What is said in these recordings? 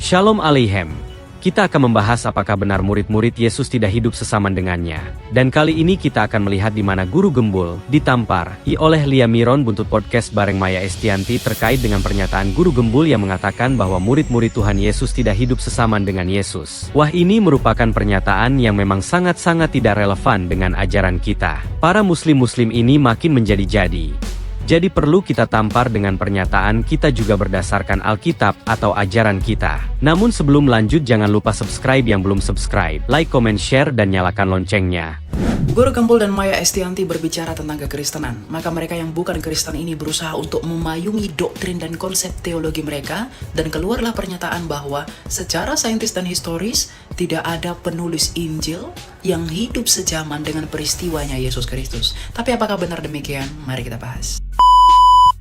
Shalom Aleichem. Kita akan membahas apakah benar murid-murid Yesus tidak hidup sesaman dengannya. Dan kali ini kita akan melihat di mana Guru Gembul ditampar oleh Lia Miron Buntut Podcast bareng Maya Estianti terkait dengan pernyataan Guru Gembul yang mengatakan bahwa murid-murid Tuhan Yesus tidak hidup sesaman dengan Yesus. Wah, ini merupakan pernyataan yang memang sangat-sangat tidak relevan dengan ajaran kita. Para muslim-muslim ini makin menjadi-jadi. Jadi perlu kita tampar dengan pernyataan kita juga berdasarkan Alkitab atau ajaran kita. Namun sebelum lanjut jangan lupa subscribe yang belum subscribe, like, comment, share, dan nyalakan loncengnya. Guru Gembul dan Maya Estianti berbicara tentang kekristenan. Maka mereka yang bukan Kristen ini berusaha untuk memayungi doktrin dan konsep teologi mereka. Dan keluarlah pernyataan bahwa secara saintis dan historis tidak ada penulis Injil yang hidup sejaman dengan peristiwanya Yesus Kristus. Tapi apakah benar demikian? Mari kita bahas.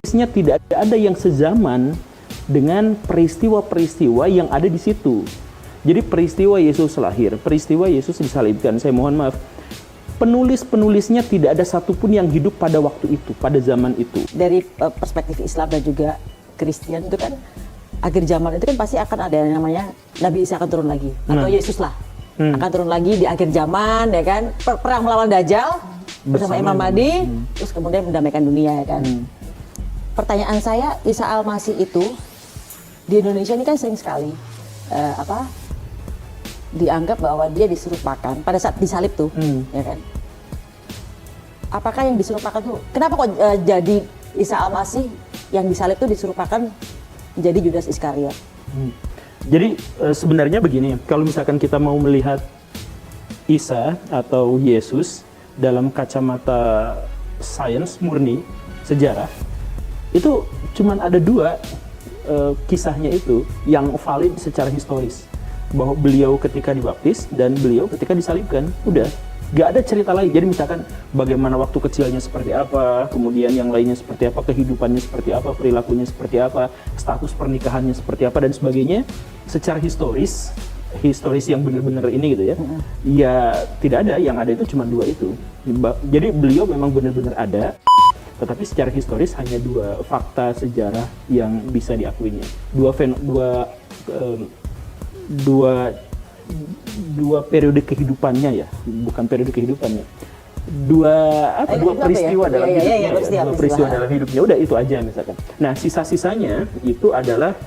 Tidak ada yang sezaman dengan peristiwa-peristiwa yang ada di situ. Jadi peristiwa Yesus lahir, peristiwa Yesus disalibkan, saya mohon maaf, penulis-penulisnya tidak ada satupun yang hidup pada waktu itu, pada zaman itu. Dari perspektif Islam dan juga Kristen itu kan, akhir zaman itu kan pasti akan ada yang namanya Nabi Isa akan turun lagi, atau Yesus lah akan turun lagi di akhir zaman, ya kan, perang melawan Dajjal bersama Imam Mahdi, terus kemudian mendamaikan dunia, ya kan. Pertanyaan saya, Isa Al-Masih itu di Indonesia ini kan sering sekali dianggap bahwa dia diserupakan pada saat disalib tuh, ya kan? Apakah yang diserupakan tuh? Kenapa kok jadi Isa Al-Masih yang disalib tuh diserupakan menjadi Judas Iskariot? Jadi sebenarnya begini, kalau misalkan kita mau melihat Isa atau Yesus dalam kacamata sains murni sejarah, itu cuman ada dua kisahnya itu yang valid secara historis, bahwa beliau ketika dibaptis dan beliau ketika disalibkan. Udah, gak ada cerita lain. Jadi misalkan bagaimana waktu kecilnya seperti apa, kemudian yang lainnya seperti apa, kehidupannya seperti apa, perilakunya seperti apa, status pernikahannya seperti apa, dan sebagainya. Secara historis yang benar-benar ini gitu ya, ya tidak ada. Yang ada itu cuma dua itu. Jadi beliau memang benar-benar ada, tetapi secara historis hanya dua fakta sejarah yang bisa diakuinya. Dua periode kehidupannya ya, bukan periode kehidupannya. Dua peristiwa dalam hidupnya, dua peristiwa dalam hidupnya. Udah itu aja misalkan. Nah, sisa-sisanya itu adalah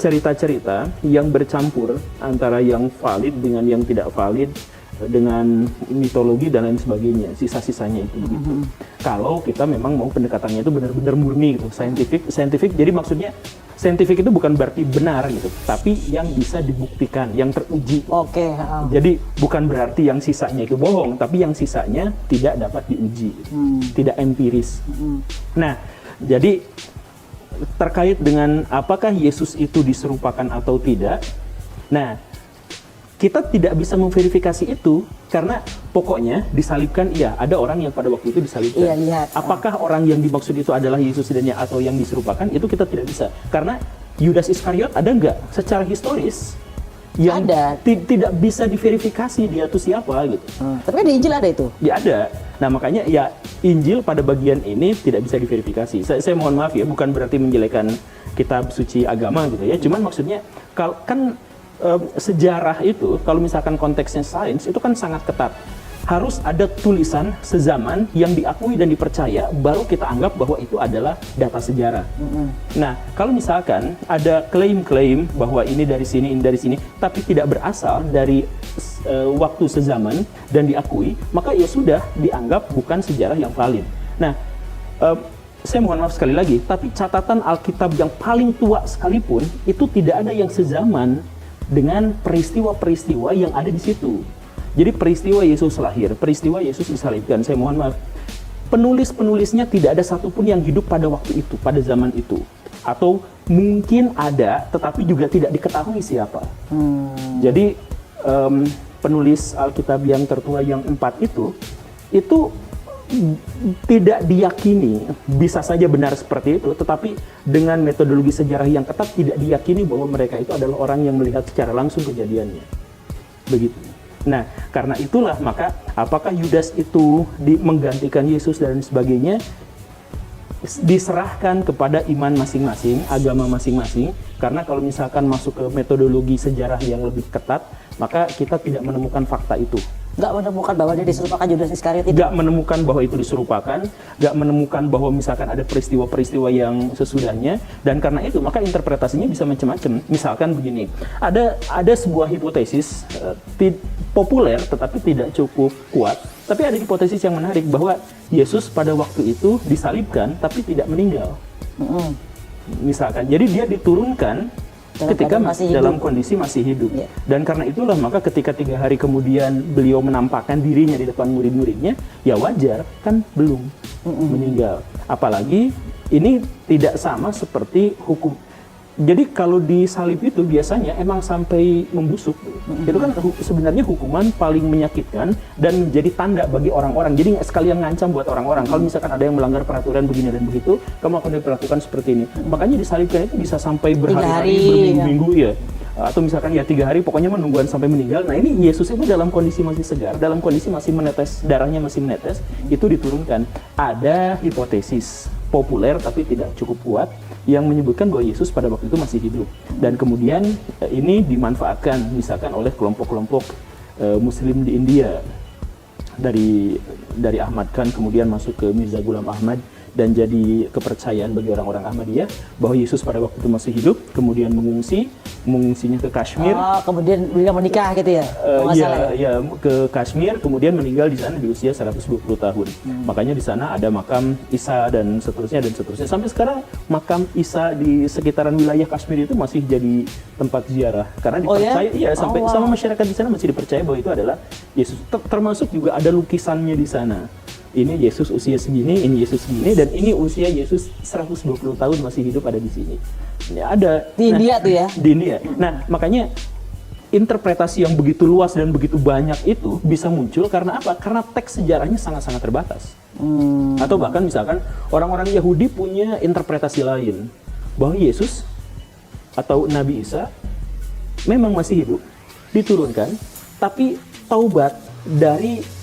cerita-cerita yang bercampur antara yang valid dengan yang tidak valid, dengan mitologi dan lain sebagainya, sisa-sisanya itu begitu. Kalau kita memang mau pendekatannya itu benar-benar murni gitu, scientific. Jadi maksudnya scientific itu bukan berarti benar gitu, tapi yang bisa dibuktikan, yang teruji. Jadi bukan berarti yang sisanya itu bohong, tapi yang sisanya tidak dapat diuji, tidak empiris. Nah, jadi terkait dengan apakah Yesus itu diserupakan atau tidak, nah, kita tidak bisa memverifikasi itu karena pokoknya disalibkan, iya, ada orang yang pada waktu itu disalibkan. Iya, lihat. Apakah orang yang dimaksud itu adalah Yesus dan atau yang diserupakan, itu kita tidak bisa. Karena Yudas Iskariot ada nggak secara historis yang tidak bisa diverifikasi dia itu siapa gitu. Tapi kan di Injil ada itu. Ya ada. Nah makanya ya Injil pada bagian ini tidak bisa diverifikasi. Saya mohon maaf ya, bukan berarti menjelekan kitab suci agama gitu ya. Cuman maksudnya kan sejarah itu, kalau misalkan konteksnya sains, itu kan sangat ketat. Harus ada tulisan sezaman yang diakui dan dipercaya, baru kita anggap bahwa itu adalah data sejarah. Nah, kalau misalkan ada klaim-klaim bahwa ini dari sini, tapi tidak berasal dari waktu sezaman dan diakui, maka ya sudah dianggap bukan sejarah yang valid. Nah, saya mohon maaf sekali lagi, tapi catatan Alkitab yang paling tua sekalipun, itu tidak ada yang sezaman dengan peristiwa-peristiwa yang ada di situ. Jadi peristiwa Yesus lahir, peristiwa Yesus disalibkan, saya mohon maaf, penulis-penulisnya tidak ada satupun yang hidup pada waktu itu, pada zaman itu. Atau mungkin ada, tetapi juga tidak diketahui siapa. Jadi penulis Alkitab yang tertua yang 4 itu tidak diyakini, bisa saja benar seperti itu, tetapi dengan metodologi sejarah yang ketat tidak diyakini bahwa mereka itu adalah orang yang melihat secara langsung kejadiannya. Begitu. Nah, karena itulah maka apakah Yudas itu menggantikan Yesus dan sebagainya, diserahkan kepada iman masing-masing, agama masing-masing, Karena kalau misalkan masuk ke metodologi sejarah yang lebih ketat, maka kita tidak menemukan fakta itu. Nggak menemukan bahwa dia diserupakan Yudas Iskariot itu. Nggak menemukan bahwa itu diserupakan, nggak menemukan bahwa misalkan ada peristiwa-peristiwa yang sesudahnya, dan karena itu maka interpretasinya bisa macam-macam. Misalkan begini, ada sebuah hipotesis populer tetapi tidak cukup kuat, tapi ada hipotesis yang menarik bahwa Yesus pada waktu itu disalibkan tapi tidak meninggal. Misalkan, jadi dia diturunkan ketika dalam kondisi masih hidup. Yeah. Dan karena itulah maka ketika 3 hari kemudian beliau menampakkan dirinya di depan murid-muridnya, ya wajar kan belum meninggal. Apalagi ini tidak sama seperti hukum. Jadi kalau disalib itu biasanya emang sampai membusuk. Itu kan sebenarnya hukuman paling menyakitkan dan menjadi tanda bagi orang-orang. Jadi sekalian ngancam buat orang-orang. Kalau misalkan ada yang melanggar peraturan begini dan begitu, kamu akan diperlakukan seperti ini. Makanya disalibkan itu bisa sampai berhari-hari, berminggu-minggu ya. Atau misalkan ya 3 hari, pokoknya menungguan sampai meninggal. Nah ini Yesus itu dalam kondisi masih segar, dalam kondisi masih menetes, darahnya masih menetes, itu diturunkan. Ada hipotesis populer tapi tidak cukup kuat yang menyebutkan bahwa Yesus pada waktu itu masih hidup. Dan kemudian ini dimanfaatkan misalkan oleh kelompok-kelompok Muslim di India. Dari Ahmad Khan kemudian masuk ke Mirza Ghulam Ahmad dan jadi kepercayaan bagi orang-orang Ahmadiyah bahwa Yesus pada waktu itu masih hidup, kemudian mengungsinya ke Kashmir. Oh, kemudian beliau menikah gitu ya? Iya, ke Kashmir, kemudian meninggal di sana di usia 120 tahun. Makanya di sana ada makam Isa dan seterusnya. Sampai sekarang makam Isa di sekitaran wilayah Kashmir itu masih jadi tempat ziarah karena dipercaya, sampai sama masyarakat di sana masih dipercaya bahwa itu adalah Yesus. Termasuk juga ada lukisannya di sana. Ini Yesus usia segini, ini Yesus segini, dan ini usia Yesus 120 tahun masih hidup ada di sini. Ini ada di India tuh ya? Di India. Nah, makanya interpretasi yang begitu luas dan begitu banyak itu bisa muncul karena apa? Karena teks sejarahnya sangat-sangat terbatas. Atau bahkan misalkan orang-orang Yahudi punya interpretasi lain bahwa Yesus atau Nabi Isa memang masih hidup, diturunkan, tapi taubat dari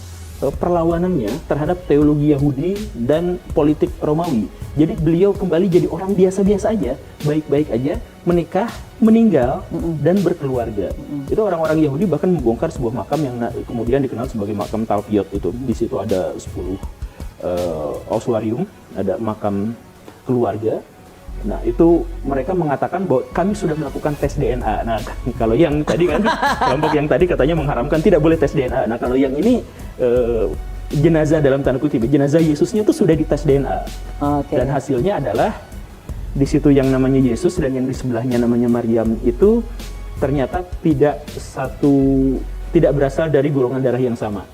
perlawanannya terhadap teologi Yahudi dan politik Romawi. Jadi beliau kembali jadi orang biasa-biasa aja, baik-baik aja, menikah, meninggal, dan berkeluarga. Itu orang-orang Yahudi bahkan membongkar sebuah makam yang kemudian dikenal sebagai makam Talpiot itu. Di situ ada 10 ossuarium, ada makam keluarga. Nah itu mereka mengatakan bahwa kami sudah melakukan tes DNA. Nah kalau yang tadi kan kelompok yang tadi katanya mengharamkan tidak boleh tes DNA. Nah kalau yang ini jenazah dalam tanda kutip, jenazah Yesusnya itu sudah dites DNA. Dan hasilnya adalah di situ yang namanya Yesus dan yang di sebelahnya namanya Maryam itu ternyata tidak berasal dari golongan darah yang sama.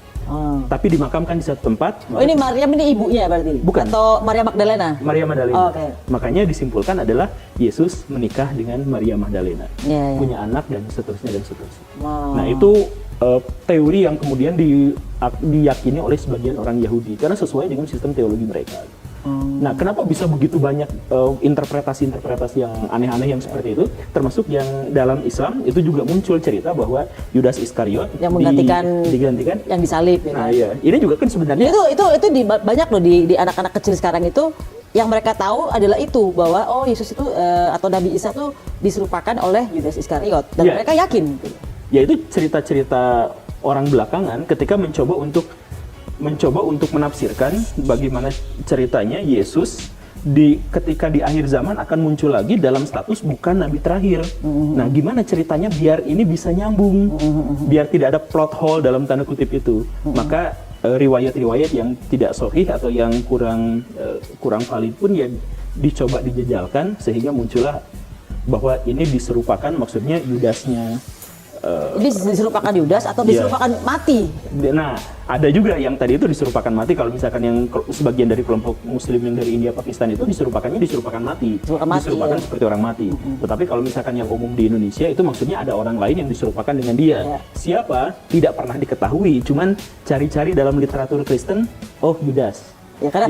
Tapi dimakamkan di satu tempat. Ini Maryam ini ibunya berarti? Bukan. Atau Maria Magdalena? Maria Magdalena. Makanya disimpulkan adalah Yesus menikah dengan Maria Magdalena. Punya anak dan seterusnya. Nah itu teori yang kemudian diyakini oleh sebagian orang Yahudi karena sesuai dengan sistem teologi mereka. Nah, kenapa bisa begitu banyak interpretasi-interpretasi yang aneh-aneh yang seperti itu? Termasuk yang dalam Islam itu juga muncul cerita bahwa Yudas Iskariot yang digantikan yang disalib. Nah, iya. Ini juga kan sebenarnya itu banyak loh di anak-anak kecil sekarang itu yang mereka tahu adalah itu bahwa Yesus itu atau Nabi Isa itu diserupakan oleh Yudas Iskariot dan mereka yakin. Ya itu cerita-cerita orang belakangan ketika mencoba untuk menafsirkan bagaimana ceritanya Yesus ketika di akhir zaman akan muncul lagi dalam status bukan nabi terakhir. Nah, gimana ceritanya biar ini bisa nyambung, biar tidak ada plot hole dalam tanda kutip itu. Maka riwayat-riwayat yang tidak sahih atau yang kurang valid pun ya dicoba dijejalkan sehingga muncullah bahwa ini diserupakan, maksudnya Yudasnya. Ini diserupakan Yudas atau diserupakan mati? Nah, ada juga yang tadi itu diserupakan mati. Kalau misalkan yang sebagian dari kelompok Muslim yang dari India, Pakistan itu diserupakan mati. Diserupakan seperti orang mati. Tetapi kalau misalkan yang umum di Indonesia itu maksudnya ada orang lain yang diserupakan dengan dia. Siapa? Tidak pernah diketahui. Cuman cari-cari dalam literatur Kristen, Yudas. Ya karena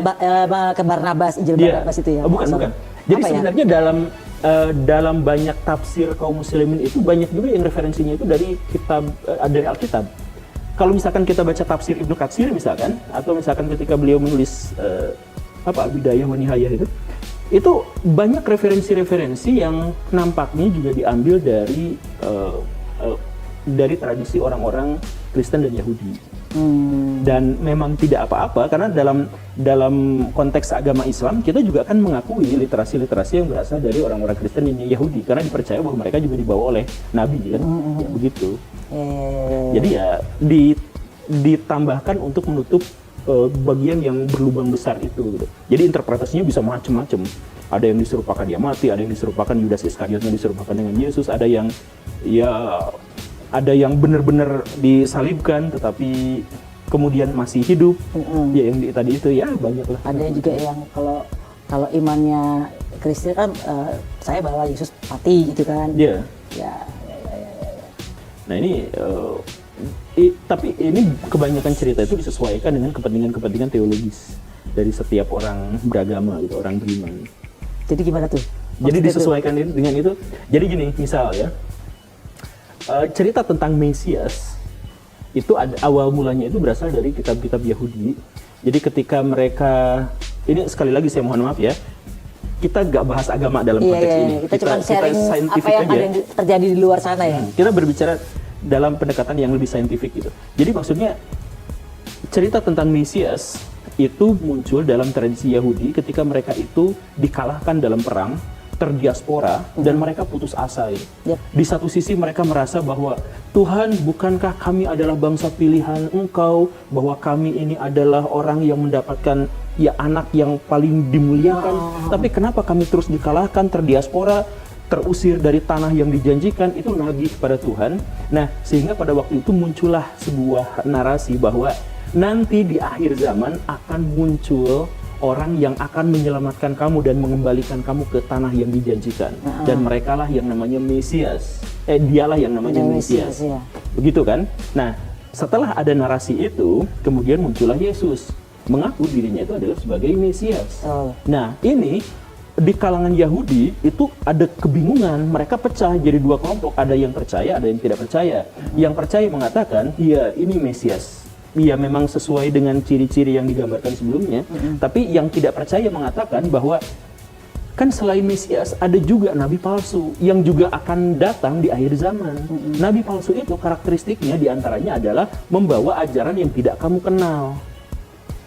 ke Barnabas, Injil Barnabas itu ya. Bukan. Jadi sebenarnya dalam banyak tafsir kaum muslimin itu banyak juga yang referensinya itu dari dari Alkitab. Kalau misalkan kita baca tafsir Ibnu Katsir misalkan, atau misalkan ketika beliau menulis Bidayah wa Nihayah itu banyak referensi-referensi yang nampaknya juga diambil dari tradisi orang-orang Kristen dan Yahudi. Dan memang tidak apa-apa karena dalam konteks agama Islam kita juga akan mengakui literasi-literasi yang berasal dari orang-orang Kristen dan Yahudi karena dipercaya bahwa mereka juga dibawa oleh nabi kan. Ya, begitu. Jadi ya ditambahkan untuk menutup bagian yang berlubang besar itu gitu. Jadi interpretasinya bisa macam-macam. Ada yang diserupakan dia mati, ada yang diserupakan Yudas Iskariot yang diserupakan dengan Yesus, ada yang benar-benar disalibkan tetapi kemudian masih hidup. Ya yang tadi itu ya banyak lah. Ada juga yang kalau imannya Kristen kan saya bahwa Yesus mati gitu kan. Iya. Ya. Nah ini tapi ini kebanyakan cerita itu disesuaikan dengan kepentingan teologis dari setiap orang beragama gitu, orang beriman. Jadi gimana tuh? Jadi disesuaikan dengan itu. Jadi gini, misal ya, cerita tentang Mesias itu awal mulanya itu berasal dari kitab-kitab Yahudi. Jadi ketika mereka, ini sekali lagi saya mohon maaf ya, kita nggak bahas agama dalam konteks ini. Kita cuma sharing apa yang aja. ada yang terjadi di luar sana ya. Kita berbicara dalam pendekatan yang lebih saintifik gitu. Jadi maksudnya cerita tentang Mesias itu muncul dalam tradisi Yahudi ketika mereka itu dikalahkan dalam perang, terdiaspora dan mereka putus asa. Di satu sisi mereka merasa bahwa Tuhan, bukankah kami adalah bangsa pilihan Engkau, bahwa kami ini adalah orang yang mendapatkan ya anak yang paling dimuliakan, tapi kenapa kami terus dikalahkan, terdiaspora, terusir dari tanah yang dijanjikan? Itu nagih kepada Tuhan. Nah, sehingga pada waktu itu muncullah sebuah narasi bahwa nanti di akhir zaman akan muncul orang yang akan menyelamatkan kamu dan mengembalikan kamu ke tanah yang dijanjikan. Dan merekalah yang namanya Mesias. Dialah yang namanya Mesias. Ya. Begitu kan? Nah, setelah ada narasi itu, kemudian muncullah Yesus, mengaku dirinya itu adalah sebagai Mesias. Nah, ini di kalangan Yahudi itu ada kebingungan, mereka pecah jadi dua kelompok, ada yang percaya, ada yang tidak percaya. Yang percaya mengatakan, ya ini Mesias, ya memang sesuai dengan ciri-ciri yang digambarkan sebelumnya. Tapi yang tidak percaya mengatakan bahwa kan selain Mesias ada juga nabi palsu yang juga akan datang di akhir zaman. Nabi palsu itu karakteristiknya diantaranya adalah membawa ajaran yang tidak kamu kenal.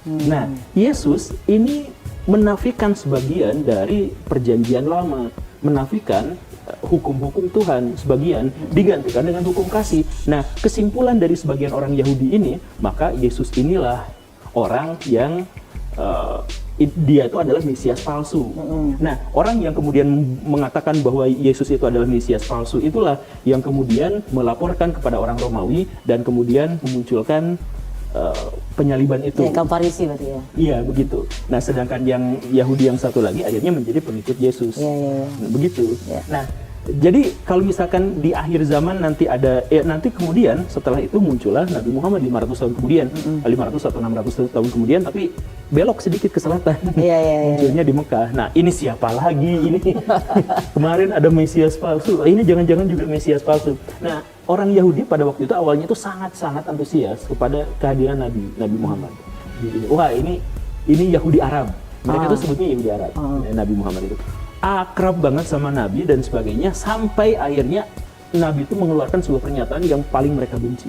Nah, Yesus ini menafikan sebagian dari perjanjian lama, menafikan hukum-hukum Tuhan sebagian, digantikan dengan hukum kasih. Nah, kesimpulan dari sebagian orang Yahudi ini, maka Yesus inilah orang yang dia itu adalah Mesias palsu. Nah, orang yang kemudian mengatakan bahwa Yesus itu adalah Mesias palsu itulah yang kemudian melaporkan kepada orang Romawi dan kemudian memunculkan penyaliban itu. Kaum Farisi berarti ya. Iya, begitu. Nah, sedangkan yang Yahudi yang satu lagi akhirnya menjadi pengikut Yesus. Nah, begitu. Nah, jadi kalau misalkan di akhir zaman nanti ada nanti kemudian setelah itu muncullah Nabi Muhammad 500 tahun kemudian, 500 atau 600 tahun kemudian, tapi belok sedikit ke selatan. Munculnya di Mekah. Nah, ini siapa lagi ini? Kemarin ada Mesias palsu. Ini jangan-jangan juga Mesias palsu. Nah, orang Yahudi pada waktu itu awalnya itu sangat-sangat antusias kepada kehadiran Nabi Muhammad. Wah, ini Yahudi Arab. Mereka itu sebutnya Yahudi Arab. Nabi Muhammad itu akrab banget sama Nabi dan sebagainya, sampai akhirnya Nabi itu mengeluarkan sebuah pernyataan yang paling mereka benci.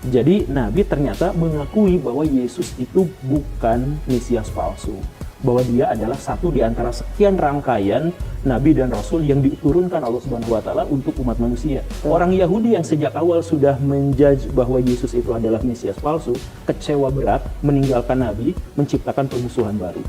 Jadi Nabi ternyata mengakui bahwa Yesus itu bukan Mesias palsu, bahwa dia adalah satu di antara sekian rangkaian Nabi dan Rasul yang diturunkan Allah Subhanahu wa Ta'ala untuk umat manusia. Orang Yahudi yang sejak awal sudah menjudge bahwa Yesus itu adalah Mesias palsu, kecewa berat, meninggalkan Nabi, menciptakan permusuhan baru.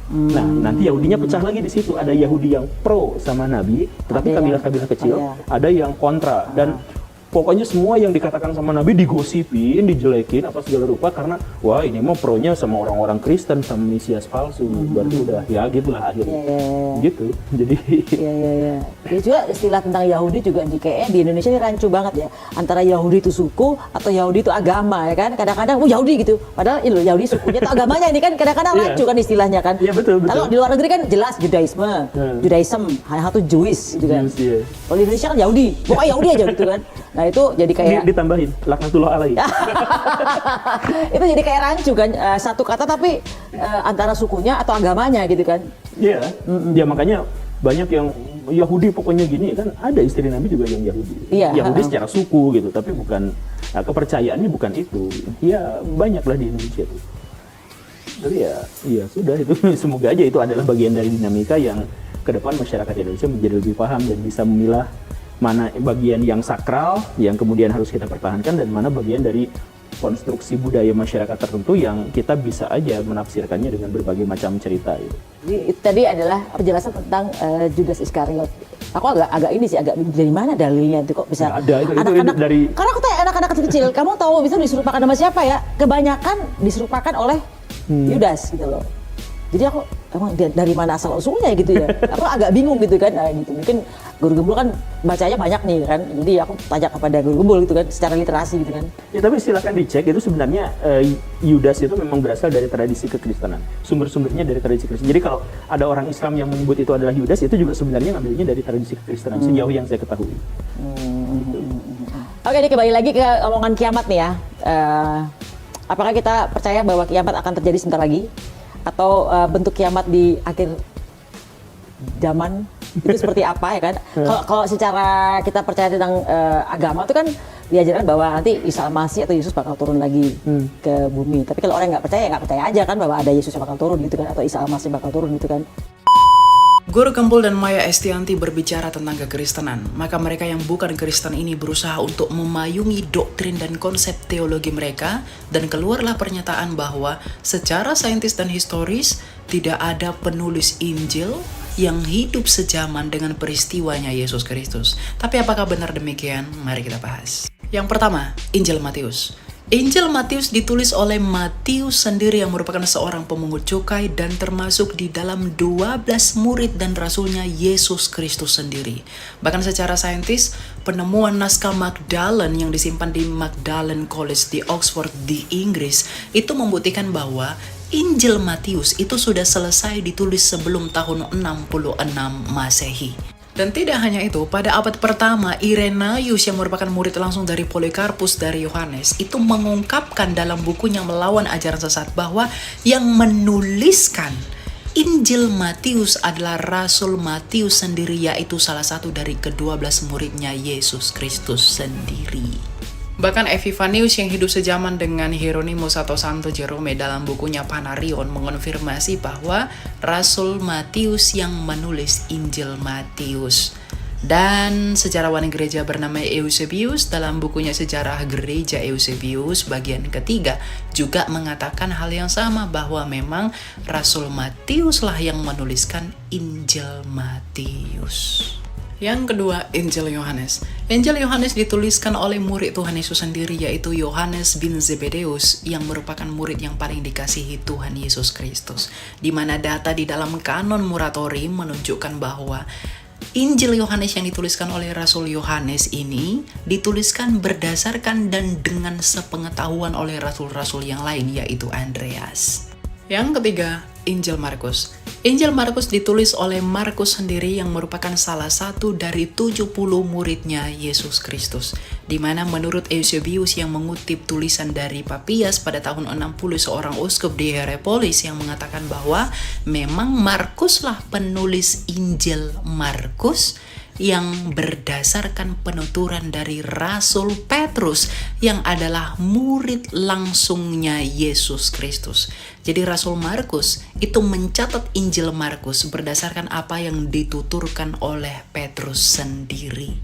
Nah, nanti Yahudinya pecah lagi di situ. Ada Yahudi yang pro sama Nabi, tetapi kabilah-kabilah kecil, ada yang kontra. Dan pokoknya semua yang dikatakan sama Nabi digosipin, dijelekin, apa segala rupa, karena wah ini mau pronya sama orang-orang Kristen, sama Mesias palsu. Berarti udah, ya gitulah akhirnya. Gitu, jadi Ya juga istilah tentang Yahudi juga kayaknya di Indonesia ini rancu banget ya. Antara Yahudi itu suku atau Yahudi itu agama ya kan. Kadang-kadang Yahudi gitu. Padahal ini loh Yahudi sukunya itu agamanya ini kan kadang-kadang rancu kan istilahnya kan. Iya, betul. Kalau di luar negeri kan jelas Judaisme, Judaism, hanya satu Jewish gitu kan. Kalau di Indonesia kan Yahudi, pokoknya Yahudi aja gitu kan. Nah itu jadi kayak Ditambahin laknatullah alaihi. itu jadi kayak rancu kan, satu kata tapi antara sukunya atau agamanya gitu kan. Iya, ya makanya banyak yang Yahudi pokoknya gini kan, ada istri Nabi juga yang Yahudi. Iya, Yahudi secara suku gitu, tapi bukan kepercayaannya bukan itu. Ya banyaklah di Indonesia tuh. Jadi ya sudah itu semoga aja itu adalah bagian dari dinamika yang ke depan masyarakat Indonesia menjadi lebih paham dan bisa memilah mana bagian yang sakral yang kemudian harus kita pertahankan dan mana bagian dari konstruksi budaya masyarakat tertentu yang kita bisa aja menafsirkannya dengan berbagai macam cerita gitu. Jadi itu tadi adalah penjelasan tentang Judas Iskariot. Aku agak ini sih, agak dari mana dalilnya itu kok bisa Nggak ada, itu anak-anak dari karena aku tanya anak-anak kecil, kamu tahu bisa diserupakan sama siapa ya? Kebanyakan diserupakan oleh Yudas gitu loh. Jadi aku emang dari mana asal usulnya gitu ya? Aku agak bingung gitu kan. Nah, gitu. Mungkin guru gembul kan bacanya banyak nih kan. Jadi aku tanya kepada guru gembul gitu kan secara literasi gitu kan. Ya tapi silakan dicek itu sebenarnya Yudas itu memang berasal dari tradisi kekristenan. Sumber-sumbernya dari tradisi Kristen. Jadi kalau ada orang Islam yang menyebut itu adalah Yudas itu juga sebenarnya ngambilnya dari tradisi kekristenan sejauh yang saya ketahui. Oke, ini kembali lagi ke omongan kiamat nih ya. Apakah kita percaya bahwa kiamat akan terjadi sebentar lagi? Atau bentuk kiamat di akhir zaman itu seperti apa ya kan? Kalau secara kita percaya tentang agama itu kan diajarkan bahwa nanti Isa Al-Masih atau Yesus bakal turun lagi ke bumi. Tapi kalau orang nggak percaya aja kan bahwa ada Yesus yang bakal turun gitu kan, atau Isa Al-Masih bakal turun gitu kan. Guru Gembul dan Maya Estianti berbicara tentang kekristenan, maka mereka yang bukan Kristen ini berusaha untuk memayungi doktrin dan konsep teologi mereka, dan keluarlah pernyataan bahwa secara saintis dan historis tidak ada penulis Injil yang hidup sejaman dengan peristiwanya Yesus Kristus. Tapi apakah benar demikian? Mari kita bahas. Yang pertama, Injil Matius. Injil Matius ditulis oleh Matius sendiri yang merupakan seorang pemungut cukai dan termasuk di dalam 12 murid dan rasulnya Yesus Kristus sendiri. Bahkan secara saintis, penemuan naskah Magdalen yang disimpan di Magdalen College di Oxford di Inggris itu membuktikan bahwa Injil Matius itu sudah selesai ditulis sebelum tahun 66 Masehi. Dan tidak hanya itu, pada abad pertama, Irenaeus yang merupakan murid langsung dari Polikarpus dari Yohanes itu mengungkapkan dalam bukunya Melawan Ajaran Sesat bahwa yang menuliskan Injil Matius adalah Rasul Matius sendiri, yaitu salah satu dari ke-12 muridnya Yesus Kristus sendiri. Bahkan Epifanius yang hidup sejaman dengan Hieronymus atau Santo Jerome dalam bukunya Panarion mengonfirmasi bahwa Rasul Matius yang menulis Injil Matius. Dan sejarawan gereja bernama Eusebius dalam bukunya Sejarah Gereja Eusebius bagian ketiga juga mengatakan hal yang sama, bahwa memang Rasul Matiuslah yang menuliskan Injil Matius. Yang kedua, Injil Yohanes. Injil Yohanes dituliskan oleh murid Tuhan Yesus sendiri, yaitu Yohanes bin Zebedeus yang merupakan murid yang paling dikasihi Tuhan Yesus Kristus. Di mana data di dalam kanon Muratorium menunjukkan bahwa Injil Yohanes yang dituliskan oleh Rasul Yohanes ini dituliskan berdasarkan dan dengan sepengetahuan oleh rasul-rasul yang lain, yaitu Andreas. Yang ketiga, Injil Markus. Injil Markus ditulis oleh Markus sendiri yang merupakan salah satu dari 70 muridnya Yesus Kristus. Di mana menurut Eusebius yang mengutip tulisan dari Papias pada tahun 60 seorang uskup di Hierapolis yang mengatakan bahwa memang Markuslah penulis Injil Markus yang berdasarkan penuturan dari Rasul Petrus yang adalah murid langsungnya Yesus Kristus. Jadi Rasul Markus itu mencatat Injil Markus berdasarkan apa yang dituturkan oleh Petrus sendiri.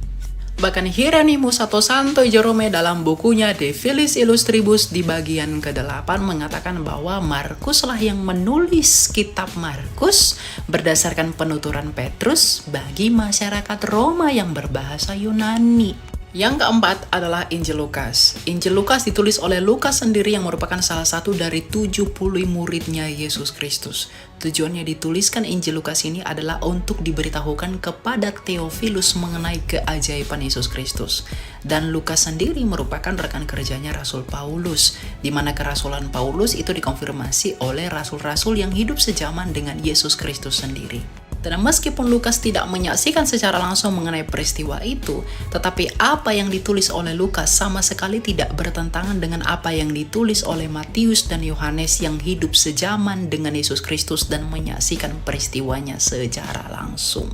Bahkan Hieronymus atau Santo Jerome dalam bukunya De Filiis Illustribus di bagian ke-8 mengatakan bahwa Markuslah yang menulis kitab Markus berdasarkan penuturan Petrus bagi masyarakat Roma yang berbahasa Yunani. Yang keempat adalah Injil Lukas. Injil Lukas ditulis oleh Lukas sendiri yang merupakan salah satu dari 70 muridnya Yesus Kristus. Tujuannya dituliskan Injil Lukas ini adalah untuk diberitahukan kepada Theophilus mengenai keajaiban Yesus Kristus. Dan Lukas sendiri merupakan rekan kerjanya Rasul Paulus, di mana kerasulan Paulus itu dikonfirmasi oleh rasul-rasul yang hidup sejaman dengan Yesus Kristus sendiri. Dan meskipun Lukas tidak menyaksikan secara langsung mengenai peristiwa itu, tetapi apa yang ditulis oleh Lukas sama sekali tidak bertentangan dengan apa yang ditulis oleh Matius dan Yohanes yang hidup sejaman dengan Yesus Kristus dan menyaksikan peristiwanya secara langsung.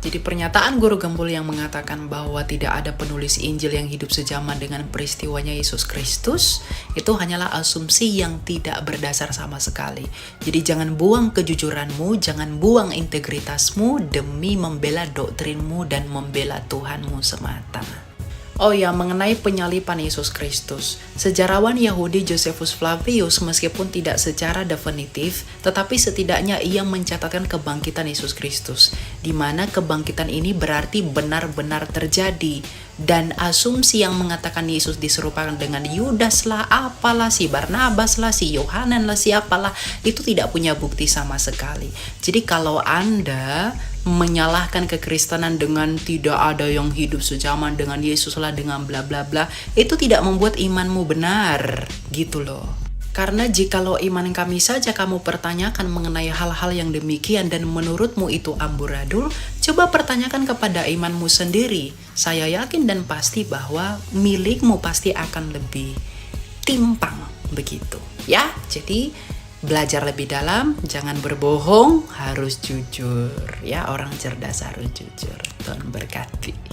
Jadi pernyataan guru gembul yang mengatakan bahwa tidak ada penulis Injil yang hidup sejaman dengan peristiwanya Yesus Kristus, itu hanyalah asumsi yang tidak berdasar sama sekali. Jadi jangan buang kejujuranmu, jangan buang integritasmu demi membela doktrinmu dan membela Tuhanmu semata. Oh ya, mengenai penyalipan Yesus Kristus. Sejarawan Yahudi Josephus Flavius meskipun tidak secara definitif, tetapi setidaknya ia mencatatkan kebangkitan Yesus Kristus, di mana kebangkitan ini berarti benar-benar terjadi. Dan asumsi yang mengatakan Yesus diserupakan dengan Yudas lah, apalah, si Barnabas lah, si Yohanan lah, siapalah, itu tidak punya bukti sama sekali. Jadi kalau Anda menyalahkan kekristenan dengan tidak ada yang hidup sejaman dengan Yesus lah, dengan bla bla bla, itu tidak membuat imanmu benar, gitu loh. Karena jikalau iman kami saja kamu pertanyakan mengenai hal-hal yang demikian dan menurutmu itu amburadul, coba pertanyakan kepada imanmu sendiri. Saya yakin dan pasti bahwa milikmu pasti akan lebih timpang begitu. Ya, jadi belajar lebih dalam, jangan berbohong, harus jujur. Ya, orang cerdas harus jujur. Tuhan berkati.